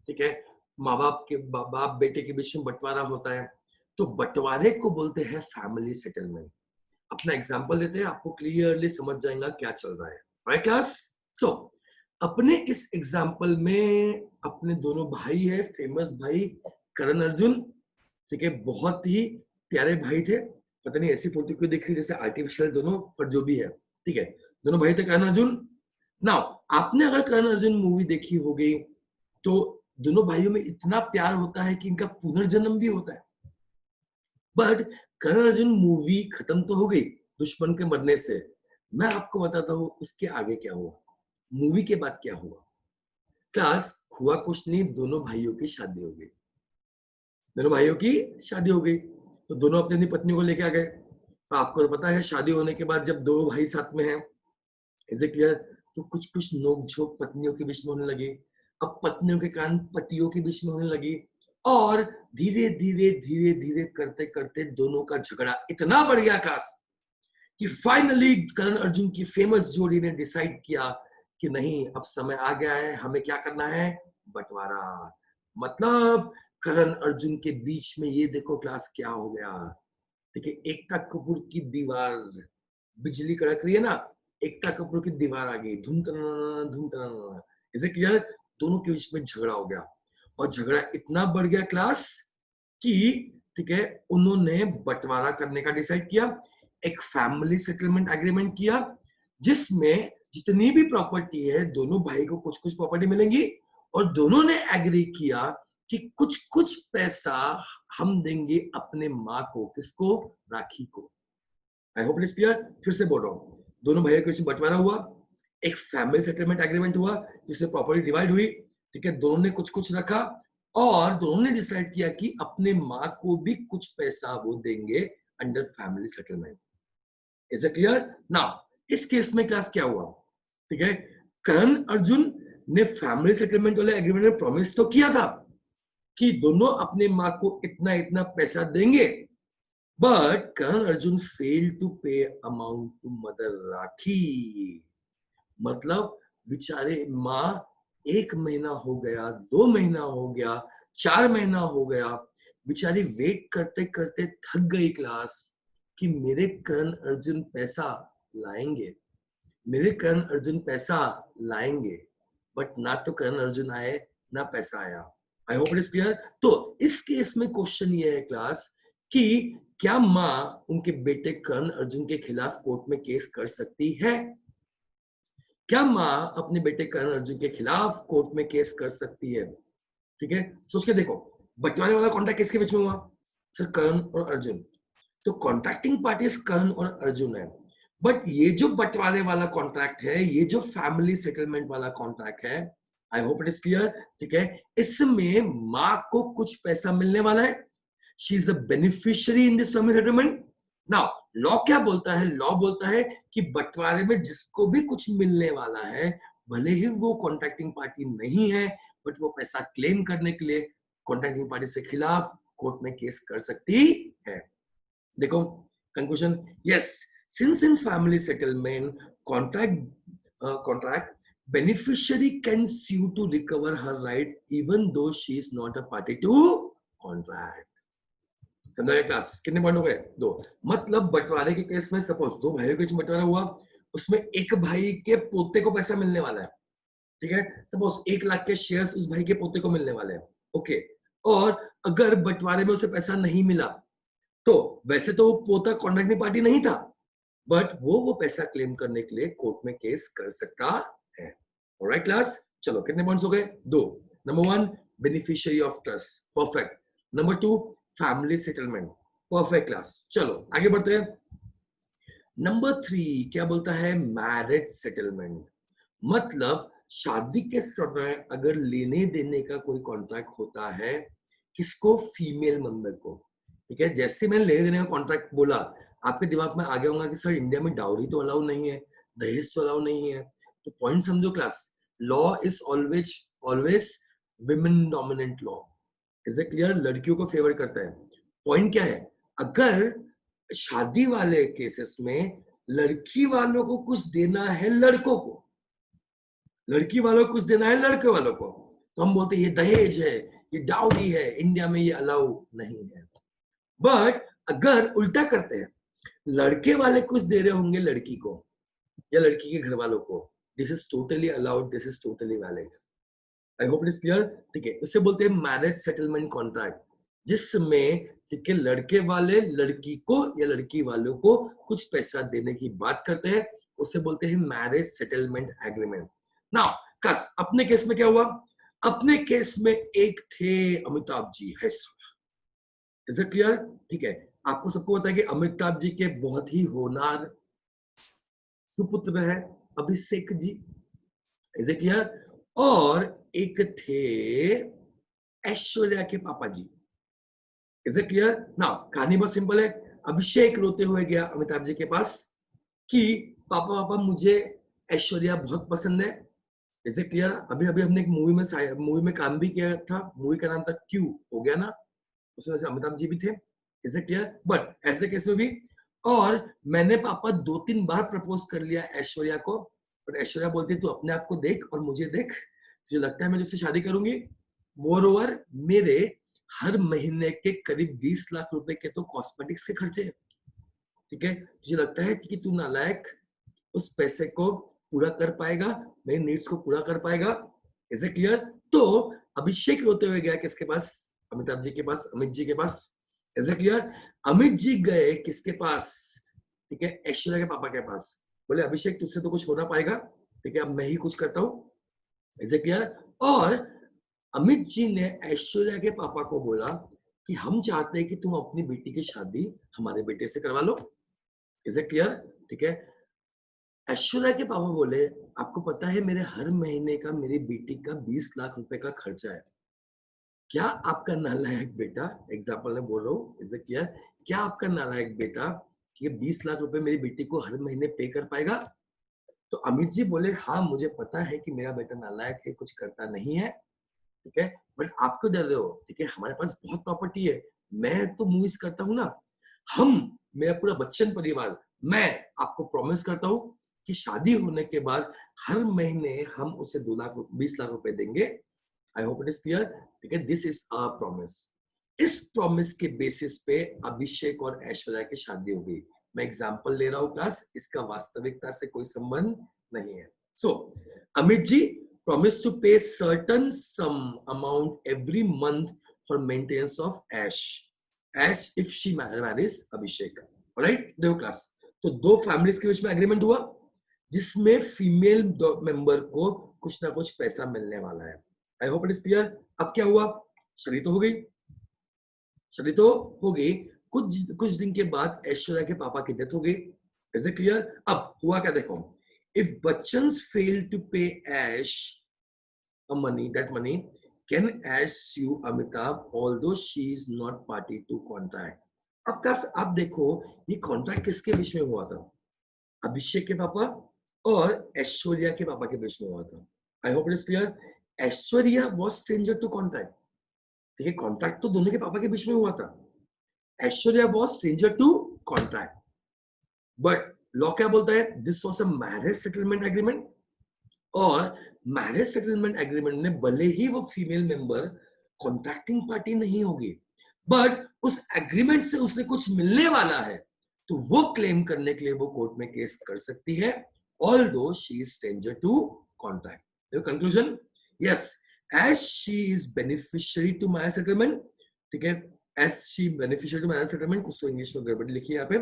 ठीक है, माँ बाप के बाप बेटे के बीच में बंटवारा होता है, तो बंटवारे को बोलते हैं फैमिली सेटलमेंट। अपना एग्जांपल देते हैं, आपको क्लियरली समझ जाएगा क्या चल रहा है। Right class? सो अपने इस एग्जांपल में अपने दोनों भाई है, फेमस भाई करण अर्जुन, ठीक है, बहुत ही प्यारे भाई थे। पता नहीं ऐसी फोटो क्यों दिख रही जैसे आर्टिफिशियल दोनों, पर जो भी है, ठीक है, दोनों भाई थे करण अर्जुन। नाउ आपने अगर करण अर्जुन मूवी देखी होगी तो दोनों भाइयों में इतना प्यार होता है कि इनका पुनर्जन्म भी होता है। बट करण अर्जुन मूवी खत्म तो हो गई दुश्मन के मरने से, मैं आपको बताता हूँ उसके आगे क्या हुआ, मूवी के बाद क्या हुआ। क्लास हुआ कुछ नहीं, दोनों भाइयों की शादी हो गई। दोनों भाइयों की शादी हो गई तो दोनों अपनी अपनी पत्नी को लेके आ गए। तो आपको तो पता है शादी होने के बाद जब दो भाई साथ में हैं, इज इट क्लियर, तो कुछ कुछ नोक झोंक पत्नियों के बीच में होने लगी। अब पत्नियों के कारण पतियों के बीच में होने लगी, और धीरे धीरे धीरे धीरे करते करते दोनों का झगड़ा इतना बढ़ गया क्लास कि फाइनली करण अर्जुन की फेमस जोड़ी ने डिसाइड किया कि नहीं, अब समय आ गया है, हमें क्या करना है? बंटवारा। मतलब करण अर्जुन के बीच में ये देखो क्लास क्या हो गया। देखिए, एकता कपूर की दीवार, बिजली कड़क रही है ना, एकता कपूर की दीवार आ गई, धूम तनाना धूम तनाना। Is it clear? दोनों के बीच में झगड़ा हो गया, और झगड़ा इतना बढ़ गया क्लास कि, ठीक है, उन्होंने बंटवारा करने का डिसाइड किया, एक फैमिली सेटलमेंट एग्रीमेंट किया, जिसमें जितनी भी प्रॉपर्टी है दोनों भाई को कुछ कुछ प्रॉपर्टी मिलेंगी, और दोनों ने एग्री किया कि कुछ कुछ पैसा हम देंगे अपने माँ को। किसको? राखी को। I hope it is clear. फिर से बोल रहा हूँ, दोनों भाइयों के बीच बंटवारा हुआ, एक फैमिली सेटलमेंट एग्रीमेंट हुआ जिससे प्रॉपर्टी डिवाइड हुई, ठीक है, दोनों ने कुछ कुछ रखा, और दोनों ने डिसाइड किया कि अपने माँ को भी कुछ पैसा वो देंगे under family settlement. Is it clear? Now इस केस में क्लास क्या हुआ, ठीक है, करण अर्जुन ने फैमिली सेटलमेंट वाले एग्रीमेंट में प्रॉमिस तो किया था कि दोनों अपने माँ को इतना इतना पैसा देंगे, but Karan Arjun failed to pay amount to mother Rakhi. मतलब बेचारे माँ, 1 महीना हो गया, 2 महीना हो गया, 4 महीना हो गया, बेचारी वेट करते करते थक गई क्लास कि मेरे करण अर्जुन पैसा लाएंगे, मेरे करण अर्जुन पैसा लाएंगे, बट ना तो करण अर्जुन आए ना पैसा आया। आई होप इट इज क्लियर। तो इस केस में क्वेश्चन ये है क्लास कि क्या माँ उनके बेटे कर्ण अर्जुन के खिलाफ कोर्ट में केस कर सकती है? क्या माँ अपने बेटे कर्ण अर्जुन के खिलाफ कोर्ट में केस कर सकती है? ठीक है, सोच के देखो, बंटवारे वाला कॉन्ट्रैक्ट किसके बीच में हुआ? सर कर्ण और अर्जुन। तो कॉन्ट्रैक्टिंग पार्टीज कर्ण और अर्जुन है, बट ये जो बंटवारे वाला कॉन्ट्रैक्ट है, ये जो फैमिली सेटलमेंट वाला कॉन्ट्रैक्ट है, आई होप इट इज क्लियर, ठीक है, इसमें माँ को कुछ पैसा मिलने वाला है। She is the beneficiary in this family settlement. Now law क्या बोलता है? लॉ बोलता है कि बंटवारे में जिसको भी कुछ मिलने वाला है, भले ही वो कॉन्ट्रैक्टिंग पार्टी नहीं है, बट वो पैसा क्लेम करने के लिए कॉन्ट्रैक्टिंग पार्टी से खिलाफ कोर्ट में केस कर सकती है। देखो conclusion, yes, since in family settlement contract beneficiary can sue to recover her right even though she is not a party to contract. समझा गया क्लास? कितने पॉइंट हो गए? 2। मतलब बंटवारे के केस में सपोज दो भाइयों के बीच बंटवारा हुआ, उसमें एक भाई के पोते को पैसा मिलने वाला है, ठीक है, सपोज 1 लाख के शेयर्स उस भाई के पोते को मिलने वाले हैं, ओके, और अगर बंटवारे में उसे पैसा नहीं मिला तो वैसे तो वो पोता कॉन्ट्रैक्टिंग पार्टी नहीं था, बट वो पैसा क्लेम करने के लिए कोर्ट में केस कर सकता है। ऑलराइट क्लास, चलो कितने पॉइंट्स हो गए? 2। Number 1 beneficiary of trust, perfect. Number 2 family settlement, perfect class. चलो आगे बढ़ते हैं। नंबर 3 क्या बोलता है? मैरिज सेटलमेंट, मतलब शादी के समय अगर लेने देने का कोई कॉन्ट्रैक्ट होता है, किसको? फीमेल मेंबर को। ठीक है, जैसे मैंने लेने देने का कॉन्ट्रैक्ट बोला, आपके दिमाग में आ गया होगा कि सर इंडिया में डाउरी तो अलाउ नहीं है, दहेज तो अलाउ नहीं है। तो पॉइंट समझो class, law is always always women dominant law. Is it clear? लड़कियों को फेवर करता है। पॉइंट क्या है? अगर शादी वाले केसेस में लड़की वालों को कुछ देना है लड़कों को, लड़की वालों को कुछ देना है लड़के वालों को, तो हम बोलते हैं ये दहेज है, ये डाउरी है, इंडिया में ये अलाउ नहीं है। बट अगर उल्टा करते हैं, लड़के वाले कुछ दे रहे होंगे लड़की को या लड़की के घर वालों को, this is totally allowed, this is totally valid. I hope it is clear. ठीक है, इससे बोलते हैं मैरिज सेटलमेंट कॉन्ट्रैक्ट, जिसमें ठीक है लड़के वाले लड़की को या लड़की वालों को कुछ पैसा देने की बात करते हैं, उसे बोलते हैं मैरिज सेटलमेंट एग्रीमेंट। नाउ कस अपने केस में क्या हुआ? अपने केस में एक थे अमिताभ जी, है इज इट क्लियर? ठीक है, आपको सबको पता है कि अमिताभ जी के बहुत ही होनहार सुपुत्र है Abhishek ji, is it clear? और एक थे ऐश्वर्या के पापा जी, इज इट क्लियर? नाउ कहानी बहुत सिंपल है। अभिषेक रोते हुए गया अमिताभ जी के पास कि पापा पापा मुझे ऐश्वर्या बहुत पसंद है। Is it clear? अभी अभी हमने एक मूवी में काम भी किया था, मूवी का नाम था क्यू, हो गया ना, उसमें से अमिताभ जी भी थे। Is it clear? बट ऐसे केस में भी, और मैंने पापा 2-3 बार प्रपोज कर लिया ऐश्वर्या को, बट ऐश्वर्या बोलती तू अपने आप को देख और मुझे देख, तुझे लगता है मैं तुझसे शादी करूंगी? मोर ओवर मेरे हर महीने के करीब 20 लाख रुपए के तो कॉस्मेटिक्स के खर्चे हैं। ठीक है, तुझे लगता है कि तू नालायक उस पैसे को पूरा कर पाएगा, मेरी नीड्स को पूरा कर पाएगा? Is it clear? तो अभिषेक रोते हुए गया किसके पास? अमिताभ जी के पास, अमित जी के पास। Is it clear? Amit ji गए किसके पास? ठीक है, ऐश्वर्या के पापा के पास। बोले अभिषेक तुझसे तो कुछ हो ना पाएगा, ठीक है अब मैं ही कुछ करता हूँ। Is it clear? और अमित जी ने ऐश्वर्या के पापा को बोला कि हम चाहते हैं कि तुम अपनी बेटी की शादी हमारे बेटे से करवा लो। Is it clear? ठीक है, ऐश्वर्या के पापा बोले आपको पता है मेरे हर महीने का मेरी बेटी का 20 लाख रुपए का खर्चा है, क्या आपका नालायक बेटा, एग्जाम्पल में बोल रहा हूँ, इज इट क्लियर? क्या आपका नालायक बेटा ये 20 लाख रुपए मेरी बेटी को हर महीने पे कर पाएगा? तो अमित जी बोले हाँ मुझे पता है कि मेरा बेटा नालायक है, कुछ करता नहीं है, ठीक है, बट आप क्यों डर रहे हो? ठीक है, हमारे पास बहुत प्रॉपर्टी है, मैं तो मूवीज करता हूँ ना, हम मेरा पूरा बच्चन परिवार, मैं आपको प्रॉमिस करता हूँ कि शादी होने के बाद हर महीने हम उसे 20 लाख रुपए देंगे। आई होप इट इज क्लियर। ठीक है, दिस इज अ प्रॉमिस। इस प्रॉमिस के बेसिस पे अभिषेक और ऐश्वर्या की शादी हो गई। मैं एग्जांपल ले रहा हूँ क्लास, इसका वास्तविकता से कोई संबंध नहीं है। सो Amit ji promised to pay certain sum amount every month for maintenance of Ash if she marries Abhishek. Alright, देखो क्लास, तो दो फैमिलीज के बीच में एग्रीमेंट हुआ जिसमें फीमेल मेंबर को कुछ ना कुछ पैसा मिलने वाला है। आई होप इट इज क्लियर। अब क्या हुआ? शादी तो हो गई, शादी तो हो गई, कुछ कुछ दिन के बाद ऐश्वर्या के पापा की डेथ हो गई। Is it clear? अब हुआ क्या देखो, इफ बच्चन फेल टू पे ऐश that money, can Ash sue Amitabh although she is not party to contract? अब क्लास आप देखो ये कॉन्ट्रैक्ट किसके बीच में हुआ था? अभिषेक के पापा और ऐश्वर्या के पापा के बीच में हुआ था। I hope it is clear. Aishwarya was stranger to contract, ठीक है, कॉन्ट्रैक्ट तो दोनों के पापा के बीच में हुआ था। Aishwarya was stranger to contract, but law क्या बोलता है? This was a marriage settlement agreement, और मैरिज सेटलमेंट एग्रीमेंट में भले ही वो फीमेल मेंबर कॉन्ट्रैक्टिंग पार्टी नहीं होगी, बट उस एग्रीमेंट से उसे कुछ मिलने वाला है, तो वो क्लेम करने के लिए वो कोर्ट में केस कर सकती है, although she is stranger to contract. Conclusion, yes, as she is beneficiary to marriage settlement, ठीक है, as she beneficiary to marriage settlement, कुछ तो इंग्लिश में गड़बड़ी लिखी है यहाँ पे.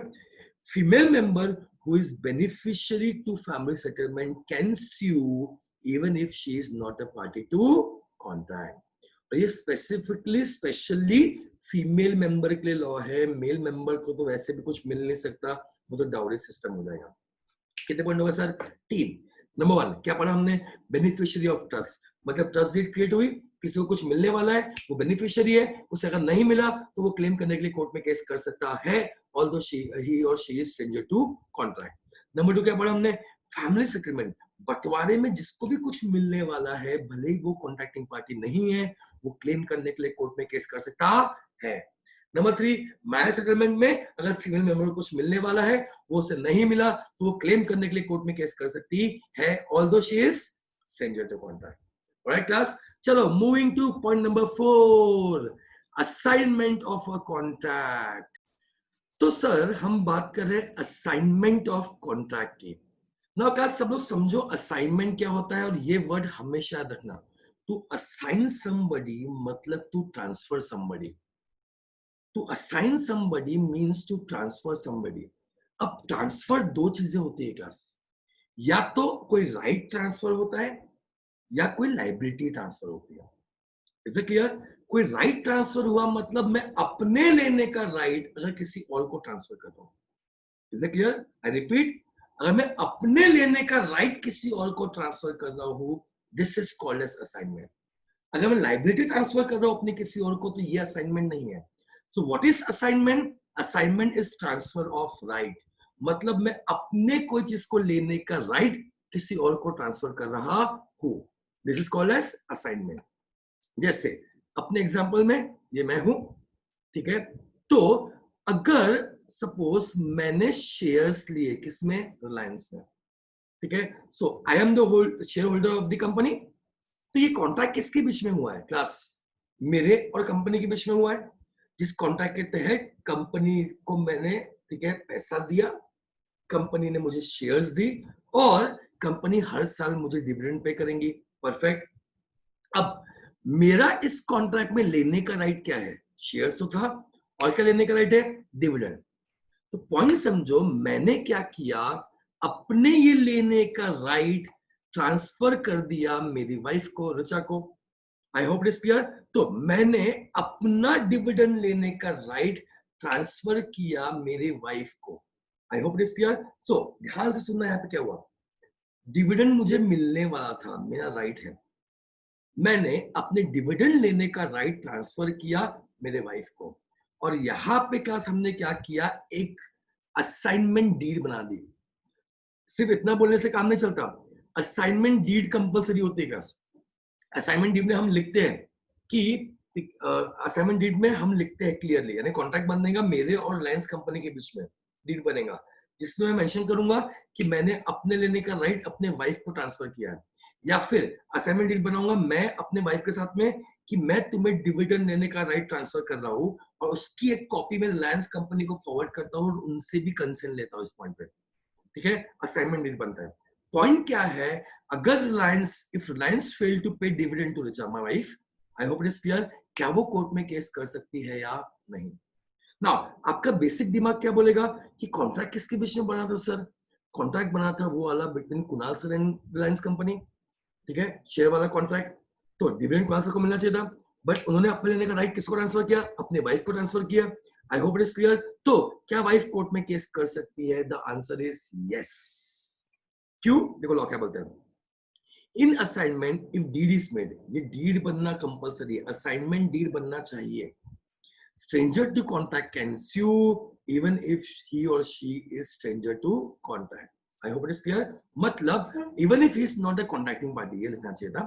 Female member who is beneficiary to family settlement can sue even if she is not a party to contract. और ये स्पेशली फीमेल मेंबर के लिए लॉ है. मेल मेंबर को तो वैसे भी कुछ मिल नहीं सकता, वो तो डाउरी सिस्टम हो जाएगा. कितने पॉइंट होगा सर? 3. नंबर 1 क्या पढ़ा हमने? बेनिफिशियरी ऑफ ट्रस्ट, मतलब ट्रस्ट डीड क्रिएट हुई, किसी को कुछ मिलने वाला है, वो बेनिफिशियरी है, उसे अगर नहीं मिला तो वो क्लेम करने के लिए कोर्ट में केस कर सकता है, ऑल्दो ही और she is stranger to contract. Number 2 क्या पढ़ा हमने? फैमिली सेटलमेंट, बंटवारे में जिसको भी कुछ मिलने वाला है, भले ही वो कॉन्ट्रैक्टिंग पार्टी नहीं है, वो क्लेम करने के लिए कोर्ट में केस कर सकता है. नंबर 3 मैरिज सेटलमेंट में अगर फीमेल मेंबर को कुछ मिलने वाला है, वो उसे नहीं मिला, तो वो क्लेम करने के लिए कोर्ट में केस कर सकती है, although she is stranger to contract. Alright class, चलो moving to point number 4, assignment of a contract. तो सर हम बात कर रहे हैं असाइनमेंट ऑफ कॉन्ट्रैक्ट की. नाउ क्लास सब लोग समझो असाइनमेंट क्या होता है, और ये वर्ड हमेशा याद रखना. टू असाइन समबडी मतलब to transfer somebody. To assign somebody means to transfer somebody. अब ट्रांसफर दो चीजें होती है क्लास, या तो कोई राइट ट्रांसफर होता है या कोई लाइबिलिटी ट्रांसफर होती है. Is it clear? कोई राइट ट्रांसफर हुआ मतलब मैं अपने लेने का राइट अगर किसी और को ट्रांसफर करता हूं. Is it clear? I repeat, अगर मैं अपने लेने का राइट किसी और को ट्रांसफर कर रहा हूं, this is called as assignment. अगर मैं लाइबिलिटी ट्रांसफर कर रहा हूं अपने किसी और को, तो ये असाइनमेंट नहीं है. So what is assignment? Assignment is transfer of right, मतलब मैं अपने कोई चीज को लेने का राइट किसी और को ट्रांसफर कर रहा हूं. This is called as assignment. जैसे अपने एग्जांपल में ये मैं हूं, ठीक है, तो अगर सपोज मैंने शेयर्स लिए किसमें? रिलायंस में, ठीक है. So I am the shareholder of the company. तो ये कॉन्ट्रैक्ट किसके बीच में हुआ है क्लास? मेरे और कंपनी के बीच में हुआ है, जिस कॉन्ट्रैक्ट के तहत कंपनी को मैंने, ठीक है, पैसा दिया, कंपनी ने मुझे शेयर्स दी, और कंपनी हर साल मुझे डिविडेंड पे करेंगी. परफेक्ट. अब मेरा इस कॉन्ट्रैक्ट में लेने का राइट क्या है? शेयर्स तो था, और क्या लेने का राइट है? डिविडेंड. तो पॉइंट समझो, मैंने क्या किया, अपने ये लेने का राइट ट्रांसफर कर दिया मेरी वाइफ को, ऋचा को. I hope it is clear. तो मैंने अपना डिविडेंड लेने का राइट ट्रांसफर किया मेरी वाइफ को. I hope it is clear. So ध्यान से सुनना, यहाँ पे क्या हुआ, डिविडेंड मुझे मिलने वाला था, मेरा राइट है, मैंने अपने डिविडेंड लेने का राइट ट्रांसफर किया मेरे वाइफ को. और यहां पे क्लास हमने क्या किया, एक असाइनमेंट डीड बना दी. सिर्फ इतना बोलने से काम नहीं चलता, असाइनमेंट डीड कंपलसरी होती है क्लास. असाइनमेंट डीड में हम लिखते हैं कि असाइनमेंट डीड में हम लिखते हैं क्लियरली, यानी कॉन्ट्रैक्ट बनेगा मेरे और रिलायंस कंपनी के बीच में, डीड बनेगा जिसमें मैं मेंशन करूंगा कि मैंने अपने लेने का राइट अपने वाइफ को ट्रांसफर किया है. या फिर असाइनमेंट डीड बनाऊंगा मैं अपने वाइफ के साथ में कि मैं तुम्हें डिविडेंड लेने का राइट ट्रांसफर कर रहा हूं, और उसकी एक कॉपी में रिलायंस कंपनी को फॉरवर्ड करता हूं और उनसे भी कंसेंट लेता हूं इस पॉइंट पे. ठीक है, असाइनमेंट डीड बनता है. पॉइंट क्या है, अगर Reliance, if Reliance fail to pay dividend to Richa my wife, I hope it is clear, क्या वो कोर्ट में केस कर सकती है या नहीं? नाउ आपका बेसिक दिमाग क्या बोलेगा कि कॉन्ट्रैक्ट किसके बीच में बना था सर? कॉन्ट्रैक्ट बना था वो वाला between Kunal sir and Reliance company, ठीक है, शेयर वाला कॉन्ट्रैक्ट. तो डिविडेंड कुणाल सर को मिलना चाहिए था, बट उन्होंने अपने लेने का राइट किसको ट्रांसफर किया? अपने वाइफ को ट्रांसफर किया. I hope it is clear. तो क्या वाइफ कोर्ट में केस कर सकती है? The answer is yes. क्यों? देखो लॉ क्या बोलते हैं, in assignment if deed is made, ये डीड बनना कंपलसरी है, असाइनमेंट डीड बनना चाहिए. stranger to contract can sue even if he or she is stranger to contract. I hope it is clear. मतलब even if he is not a contracting party, ये लिखना चाहिए था,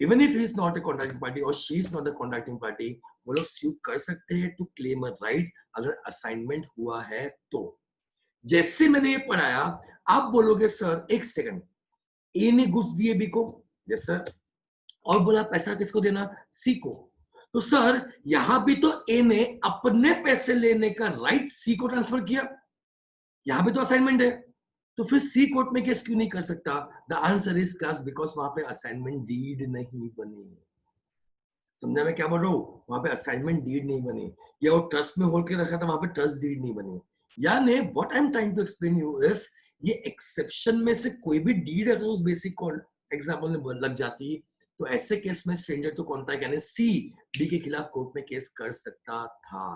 even if he is not a contracting party or she is not a contracting party, वो लोग sue कर सकते हैं to claim a right अगर assignment हुआ है तो. जैसे मैंने ये पढ़ाया, आप बोलोगे सर एक सेकंड, ए ने घुस दिए बी को, यस सर, और बोला पैसा किसको देना? सी को. तो सर यहां भी तो ए ने अपने पैसे लेने का राइट सी को ट्रांसफर किया, यहां भी तो असाइनमेंट है, तो फिर सी कोर्ट में केस क्यों नहीं कर सकता? The answer is class because वहां पे असाइनमेंट डीड नहीं बनी. समझा मैं क्या बोल रहा हूँ? वहां पे असाइनमेंट डीड नहीं बनी, या वो ट्रस्ट में होल्ड के रखा था, वहां पे ट्रस्ट डीड नहीं बनी। यानी what I am trying to explain you is, ये एक्सेप्शन में से कोई भी डीड अगर उस बेसिक एग्जाम्पल में लग जाती, तो ऐसे केस में स्ट्रेंजर टू कॉन्ट्रैक्ट यानी सी डी के खिलाफ कोर्ट में केस कर सकता था।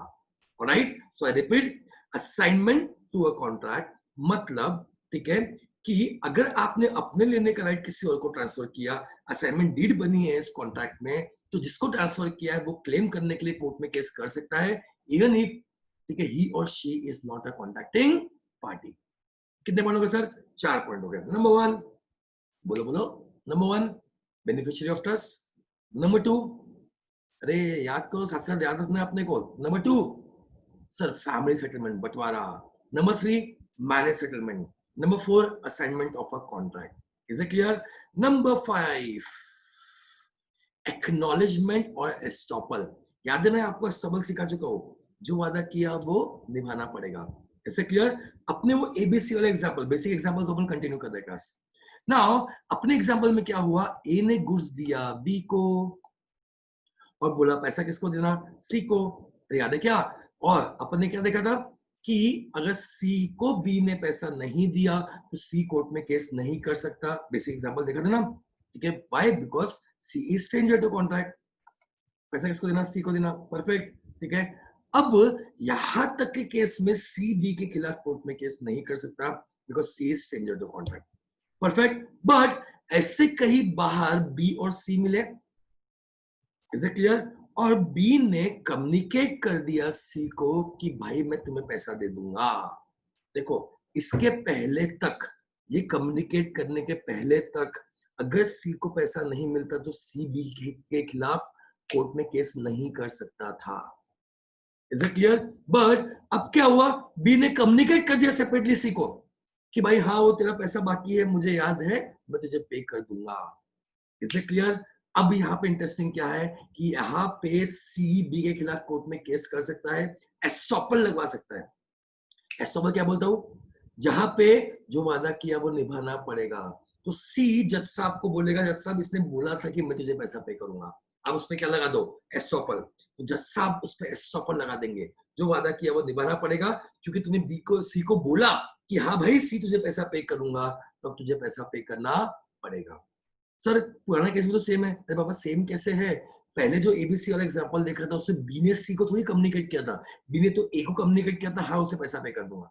Alright, so I repeat, assignment to a contract मतलब, ठीक है, कि अगर आपने अपने लेने का राइट किसी और को ट्रांसफर किया, असाइनमेंट डीड बनी है इस कॉन्ट्रैक्ट में, तो जिसको ट्रांसफर किया है वो क्लेम करने के लिए कोर्ट में केस कर सकता है, इवन इफ, ठीक है, ही और she is not a contracting party. कितने पॉइंट हो गए सर? 4 पॉइंट हो गए। नंबर 1, बोलो बोलो। Number 1, beneficiary of trust. Number 2, अरे याद करो, साथ साथ याद रखना अपने को। नंबर 2 सर फैमिली सेटलमेंट, बंटवारा। Number 3, marriage settlement. Number 4, assignment of a contract. Is it clear? Number 5, acknowledgement और एस्टॉपल। याद है ना, आपको एस्टॉपल सिखा चुका हूं, जो वादा किया वो निभाना पड़ेगा। Is it clear? अपने वो एबीसी वाले एग्जांपल, बेसिक एग्जांपल को अपन कंटिन्यू कर रहे हैं क्लास। नाउ अपने एग्जांपल में क्या हुआ, ए ने गुड्स दिया बी को और बोला पैसा किसको देना, सी को। याद है क्या? और अपन ने क्या देखा था कि अगर सी को बी ने पैसा नहीं दिया तो सी कोर्ट में केस नहीं कर सकता। बेसिक एग्जांपल देखा था ना, ठीक है। Why? Because C is stranger to contract. पैसा किसको देना, सी को देना। परफेक्ट, ठीक है। अब यहां तक के केस में सी बी के खिलाफ कोर्ट में केस नहीं कर सकता because C is stranger to contract. Perfect. But ऐसे कहीं बाहर बी और सी मिले, इज इट क्लियर? और बी ने कम्युनिकेट कर दिया सी को कि भाई मैं तुम्हें पैसा दे दूंगा। देखो, इसके पहले तक, ये कम्युनिकेट करने के पहले तक, अगर सी को पैसा नहीं मिलता तो सी बी के खिलाफ कोर्ट में केस नहीं कर सकता था। Is it clear? बट अब क्या हुआ, बी ने कम्युनिकेट कर दिया सेपरेटली सी को कि भाई हाँ वो तेरा पैसा बाकी है, मुझे याद है, मैं तुझे पे कर दूंगा। Is it clear? अब यहाँ पे इंटरेस्टिंग क्या है कि यहाँ पे सी बी के खिलाफ कोर्ट में केस कर सकता है, एस्टॉपल लगवा सकता है। एस्टॉपल क्या बोलता हूं, जहां पे जो वादा किया वो निभाना पड़ेगा। तो सी जज साहब को बोलेगा, जज साहब इसने बोला था कि मैं तुझे पैसा पे करूंगा, अब उस पर क्या लगा दो, एस्टॉपल। तो जज साहब उस पर एस्टॉपल लगा देंगे, जो वादा किया वो निभाना पड़ेगा, क्योंकि तूने बी को सी को बोला कि हाँ भाई सी तुझे पैसा पे करूंगा, तो अब तुझे पैसा पे करना पड़ेगा। सर पुराना केस भी तो सेम है। अरे बाबा सेम कैसे है, पहले जो एबीसी वाला एग्जांपल देखा था उससे बी ने सी को थोड़ी कम्युनिकेट किया था, बी ने तो ए को कम्युनिकेट किया था हाँ उसे पैसा पे कर दूंगा।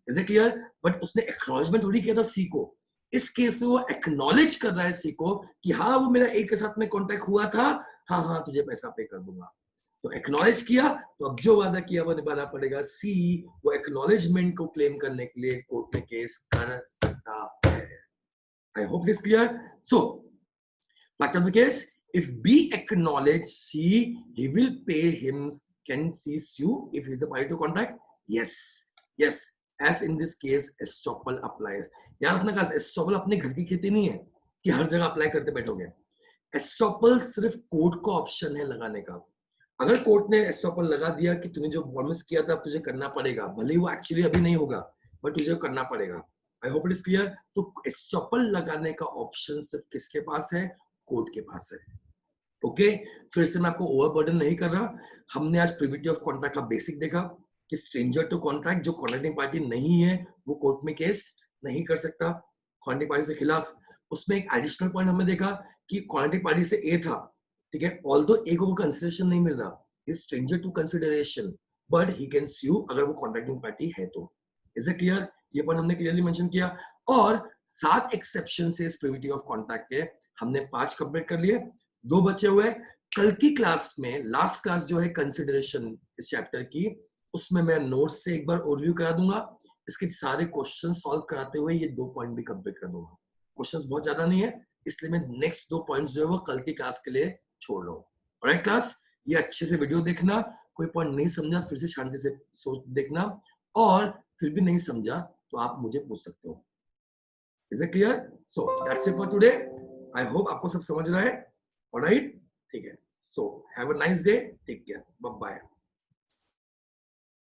Is it clear? बट उसने एक्नॉलेजमेंट थोड़ी किया था सी को। इस केस में वो एक्नॉलेज कर रहा है सी को कि हाँ वो मेरा ए के साथ में कॉन्टेक्ट हुआ था, हाँ हाँ तुझे पैसा पे कर दूंगा। तो एक्नॉलेज किया, तो अब जो वादा किया वो निभाना पड़ेगा। सी वो एक्नॉलेजमेंट को क्लेम करने के लिए कोर्ट में केस कर सकता है। I hope it is clear. So, fact of the case, if B acknowledge C, he will pay him. Can C sue if he is a party to contract? Yes, yes. As in this case, estoppel applies. याद रखना का estoppel अपने घर की खेती नहीं है कि हर जगह अप्लाई करते बैठोगे। estoppel सिर्फ कोर्ट का ऑप्शन है लगाने का। अगर कोर्ट ने estoppel लगा दिया कि तूने जो प्रॉमिस किया था अब तुझे करना पड़ेगा, भले ही वो एक्चुअली अभी नहीं होगा, बट तुझे करना पड़ेगा। आई होप इट इज क्लियर। तो एस्टॉपल लगाने का ऑप्शन सिर्फ किसके पास है, कोर्ट के पास है। ओके, फिर से मैं आपको ओवरबर्डन नहीं कर रहा। हमने आज प्रिविटी ऑफ कॉन्ट्रैक्ट का बेसिक देखा कि स्ट्रेंजर टू कॉन्ट्रैक्ट, जो कॉन्ट्रैक्टिंग पार्टी नहीं है वो कोर्ट में केस नहीं कर सकता कॉन्ट्रैक्टिंग पार्टी से खिलाफ। उसमें एक एडिशनल पॉइंट हमने देखा कि कॉन्ट्रैक्टिंग पार्टी से ए था, ठीक है, ऑल्दो ए को कंसिडरेशन नहीं मिल रहा, is stranger to consideration, but he can sue अगर वो कॉन्ट्रैक्टिंग पार्टी है तो। Is it clear? ये पॉइंट हमने क्लियरली मेंशन किया। और 7 एक्सेप्शन से इस प्रिविटी ऑफ कॉन्ट्रैक्ट के हमने 5 कंप्लीट कर लिए, 2 बचे हुए। कल की क्लास में, लास्ट क्लास जो है कंसिडरेशन इस चैप्टर की, उसमें मैं नोट्स से एक बार ओवरव्यू करा दूंगा, इसके सारे क्वेश्चन सॉल्व कराते हुए ये 2 पॉइंट भी कंप्लीट कर दूंगा। क्वेश्चंस बहुत ज्यादा नहीं है, इसलिए मैं नेक्स्ट 2 पॉइंट्स जो है वो कल की क्लास के लिए छोड़ रहा हूँ। ऑलराइट क्लास, ये अच्छे से वीडियो देखना, कोई पॉइंट नहीं समझा फिर से शांति से सोच देखना, और फिर भी नहीं समझा तो आप मुझे पूछ सकते हो। Is it clear? So that's it for today. I hope आपको सब समझ रहा है। ऑलराइट, ठीक है। So have a nice day, take care, bye bye.